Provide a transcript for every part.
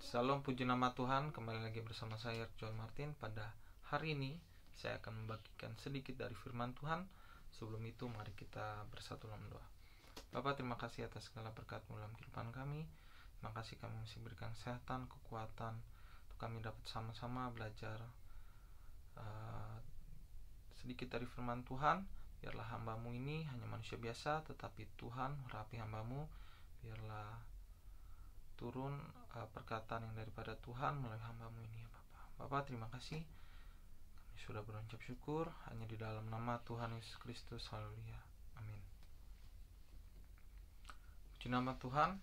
Salam puji nama Tuhan, kembali lagi bersama saya John Martin. Pada hari ini saya akan membagikan sedikit dari firman Tuhan. Sebelum itu mari kita bersatu dalam doa. Bapa, terima kasih atas segala berkat-Mu dalam kehidupan kami. Terima kasih kami masih berikan kesehatan, kekuatan untuk kami dapat sama-sama belajar sedikit dari firman Tuhan. Biarlah hamba-Mu ini hanya manusia biasa, tetapi Tuhan merapi hamba-Mu. Biarlah turun perkataan yang daripada Tuhan melalui hamba-Mu ini ya Bapa. Bapa, terima kasih. Kami sudah berucap syukur hanya di dalam nama Tuhan Yesus Kristus. Haleluya. Amin. Puji nama Tuhan.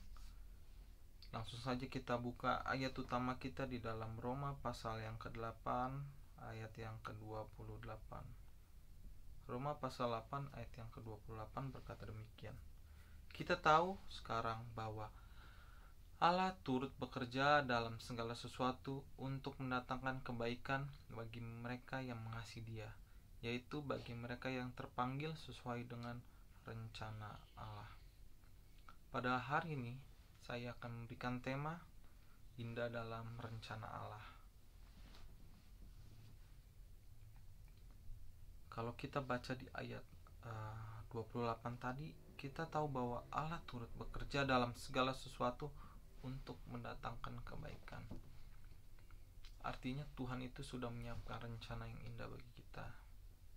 Langsung saja kita buka ayat utama kita di dalam Roma pasal yang ke-8 ayat yang ke-28. Roma pasal 8 ayat yang ke-28 berkata demikian. Kita tahu sekarang bahwa Allah turut bekerja dalam segala sesuatu untuk mendatangkan kebaikan bagi mereka yang mengasihi Dia, yaitu bagi mereka yang terpanggil sesuai dengan rencana Allah. Pada hari ini saya akan memberikan tema indah dalam rencana Allah. Kalau kita baca di ayat 28 tadi, kita tahu bahwa Allah turut bekerja dalam segala sesuatu untuk mendatangkan kebaikan. Artinya Tuhan itu sudah menyiapkan rencana yang indah bagi kita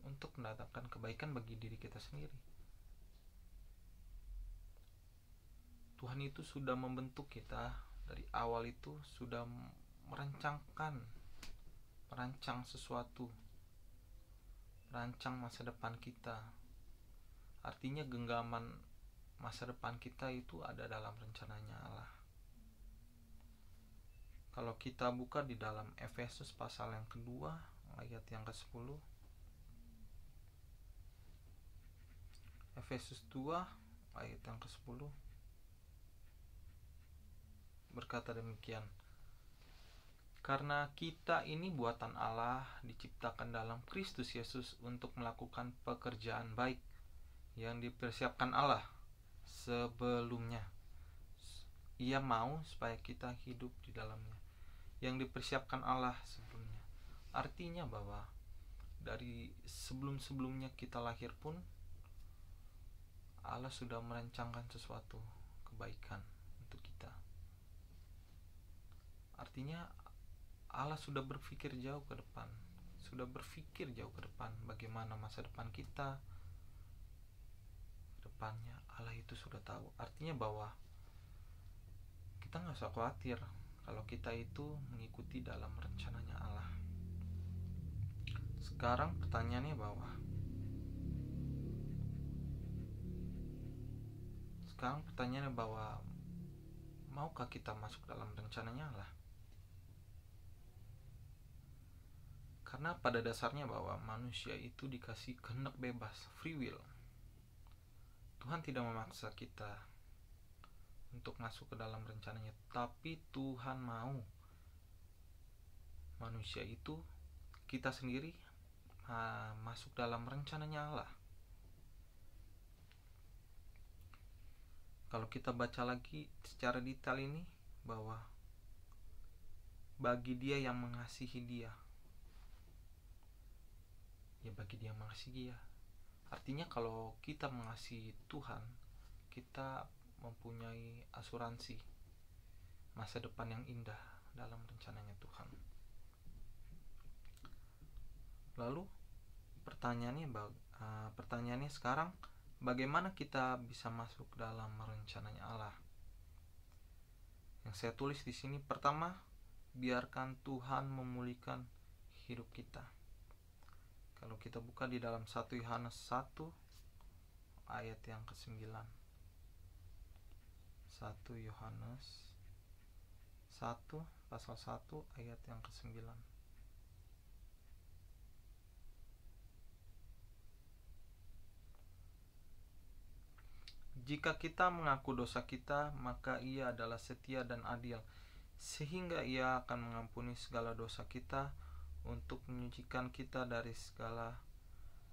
untuk mendatangkan kebaikan bagi diri kita sendiri. Tuhan itu sudah membentuk kita dari awal, itu sudah merancang sesuatu, merancang masa depan kita. Artinya genggaman masa depan kita itu ada dalam rencananya Allah. Kalau kita buka di dalam Efesus pasal yang kedua ayat yang ke-10, Efesus 2 ayat yang ke-10 berkata demikian. Karena kita ini buatan Allah, diciptakan dalam Kristus Yesus untuk melakukan pekerjaan baik yang dipersiapkan Allah sebelumnya. Ia mau supaya kita hidup di dalamnya, yang dipersiapkan Allah sebelumnya. Artinya bahwa dari sebelum-sebelumnya kita lahir pun Allah sudah merancangkan sesuatu kebaikan untuk kita. Artinya Allah sudah berpikir jauh ke depan, bagaimana masa depan kita depannya. Allah itu sudah tahu. Artinya bahwa kita nggak usah khawatir kalau kita itu mengikuti dalam rencananya Allah. Sekarang pertanyaannya bahwa maukah kita masuk dalam rencananya Allah? Karena pada dasarnya bahwa manusia itu dikasih kehendak bebas, free will. Tuhan tidak memaksa kita untuk masuk ke dalam rencananya, tapi Tuhan mau manusia itu, kita sendiri, masuk dalam rencananya Allah. Kalau kita baca lagi secara detail ini, bahwa bagi dia yang mengasihi Dia, ya bagi dia yang mengasihi Dia. Artinya kalau kita mengasihi Tuhan, kita mempunyai asuransi masa depan yang indah dalam rencananya Tuhan. Lalu pertanyaannya sekarang, bagaimana kita bisa masuk dalam rencananya Allah? Yang saya tulis di sini, pertama, biarkan Tuhan memulihkan hidup kita. Kalau kita buka di dalam 1 Yohanes 1 ayat yang ke-9. 1 Yohanes 1 pasal 1 ayat yang ke-9. Jika kita mengaku dosa kita, maka Ia adalah setia dan adil, sehingga Ia akan mengampuni segala dosa kita, untuk menyucikan kita dari segala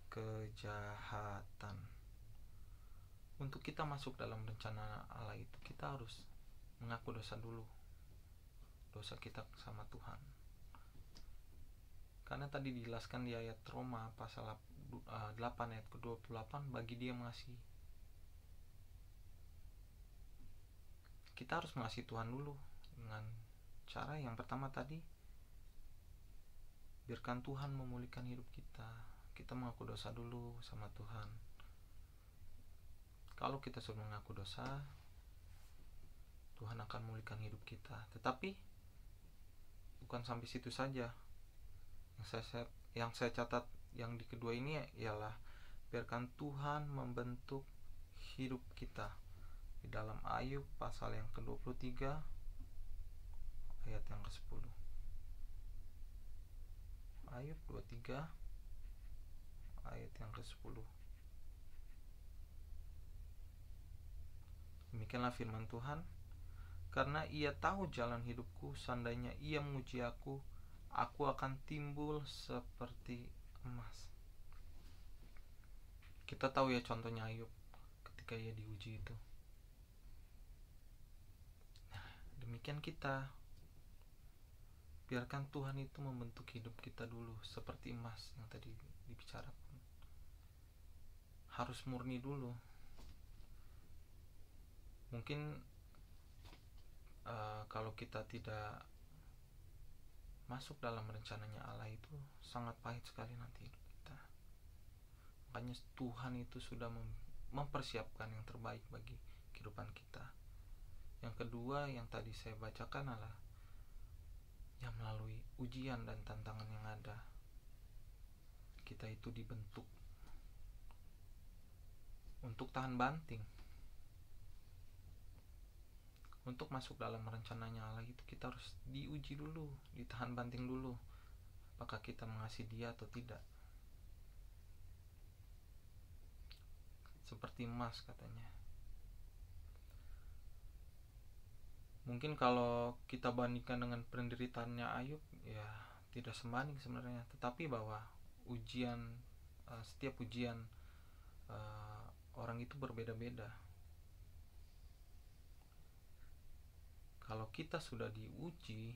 kejahatan. Untuk kita masuk dalam rencana Allah itu, kita harus mengaku dosa dulu. dosa kita sama Tuhan. Karena tadi dijelaskan di ayat Roma pasal 8 ayat ke-28, bagi dia mengasihi, kita harus mengasihi Tuhan dulu dengan cara yang pertama tadi, biarkan Tuhan memulihkan hidup kita. Kita mengaku dosa dulu sama Tuhan. Kalau kita sudah mengaku dosa, Tuhan akan memulihkan hidup kita. Tetapi bukan sampai situ saja. Yang saya catat yang di kedua ini ialah biarkan Tuhan membentuk hidup kita. Di dalam Ayub pasal yang ke-23 ayat yang ke-10. Ayub 23 ayat yang ke-10. Demikianlah firman Tuhan, karena ia tahu jalan hidupku, seandainya ia memuji aku akan timbul seperti emas. Kita tahu ya contohnya Ayub ketika ia diuji itu. Nah, demikian kita. Biarkan Tuhan itu membentuk hidup kita dulu seperti emas yang tadi dibicarakan. Harus murni dulu. Mungkin kalau kita tidak masuk dalam rencananya Allah, itu sangat pahit sekali nanti hidup kita. Makanya Tuhan itu sudah mempersiapkan yang terbaik bagi kehidupan kita. Yang kedua yang tadi saya bacakan adalah yang melalui ujian dan tantangan yang ada, kita itu dibentuk untuk tahan banting. Untuk masuk dalam rencananya Allah itu kita harus diuji dulu, ditahan banting dulu, apakah kita mengasihi dia atau tidak. Seperti emas katanya. Mungkin kalau kita bandingkan dengan penderitaannya Ayub, ya tidak sebanding sebenarnya. Tetapi bahwa ujian, setiap ujian orang itu berbeda-beda. Kalau kita sudah diuji,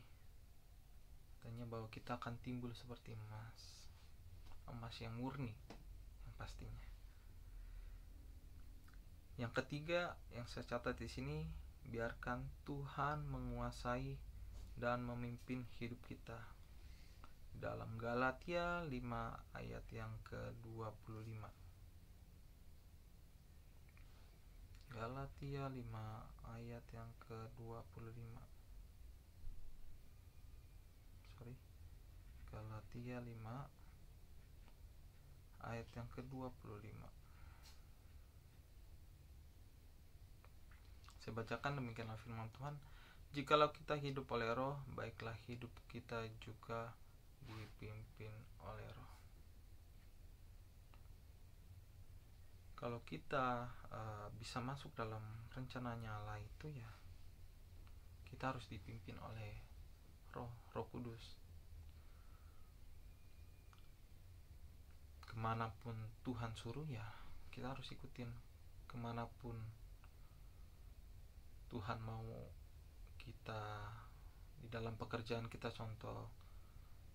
katanya bahwa kita akan timbul seperti emas yang murni, yang pastinya. Yang ketiga yang saya catat di sini, biarkan Tuhan menguasai dan memimpin hidup kita. Dalam Galatia 5 ayat yang ke-25. Galatia 5 ayat yang ke-25. Galatia 5 ayat yang ke-25. Saya bacakan, demikianlah firman Tuhan, jikalau kita hidup oleh Roh, baiklah hidup kita juga dipimpin oleh Roh. Kalau kita bisa masuk dalam rencananya Allah itu, ya kita harus dipimpin oleh Roh Kudus. Kemanapun Tuhan suruh, ya kita harus ikutin. Kemanapun Tuhan mau kita di dalam pekerjaan kita, contoh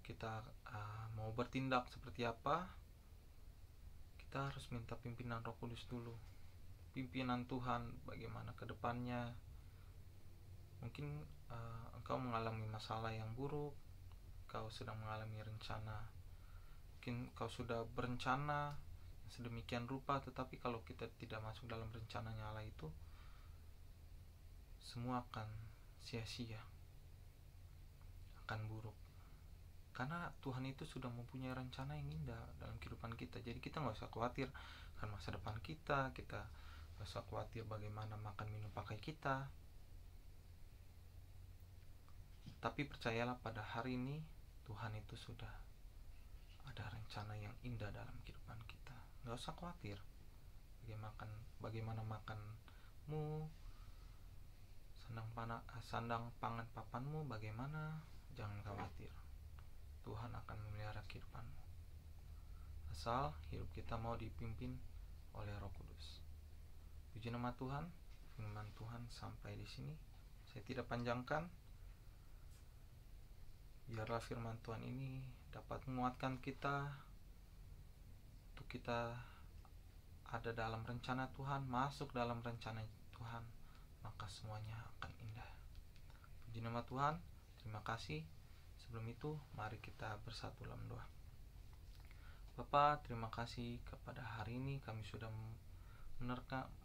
kita mau bertindak seperti apa, kita harus minta pimpinan Roh Kudus dulu. Pimpinan Tuhan bagaimana ke depannya. Mungkin engkau mengalami masalah yang buruk, kau sedang mengalami rencana. Mungkin kau sudah berencana sedemikian rupa, tetapi kalau kita tidak masuk dalam rencananya Allah itu, semua akan sia-sia, akan buruk. Karena Tuhan itu sudah mempunyai rencana yang indah dalam kehidupan kita. Jadi kita gak usah khawatir akan masa depan kita. Kita gak usah khawatir bagaimana makan minum pakai kita. Tapi percayalah, pada hari ini Tuhan itu sudah ada rencana yang indah dalam kehidupan kita. Gak usah khawatir bagaimana makanmu, sandang pangan papanmu bagaimana. Jangan khawatir, Tuhan akan memelihara kehidupanmu, asal hidup kita mau dipimpin oleh Roh Kudus. Puji nama Tuhan. Firman Tuhan sampai di sini. Saya tidak panjangkan. Biarlah firman Tuhan ini dapat menguatkan kita untuk kita ada dalam rencana Tuhan, masuk dalam rencana Tuhan, maka semuanya akan indah. Puji nama Tuhan. Terima kasih. Sebelum itu, mari kita bersatu dalam doa. Bapa, terima kasih kepada hari ini kami sudah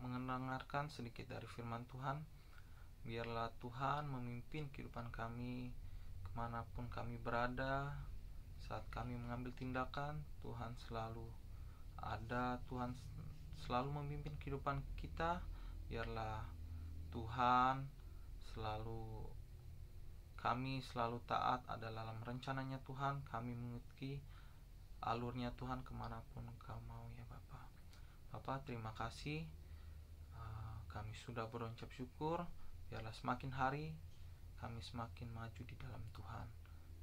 mendengarkan sedikit dari firman Tuhan. Biarlah Tuhan memimpin kehidupan kami kemanapun kami berada. Saat kami mengambil tindakan, Tuhan selalu ada. Tuhan selalu memimpin kehidupan kita. Biarlah Tuhan kami selalu taat ada dalam rencananya Tuhan. Kami mengikuti alurnya Tuhan kemanapun Kau mau ya Bapa. Bapa, terima kasih. Kami sudah berucap syukur. Biarlah semakin hari kami semakin maju di dalam Tuhan.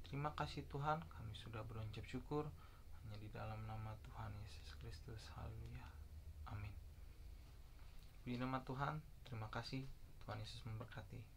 Terima kasih Tuhan, kami sudah berucap syukur hanya di dalam nama Tuhan Yesus Kristus. Haleluya. Amin. Puji nama Tuhan. Terima kasih. Tuhan Yesus memberkati.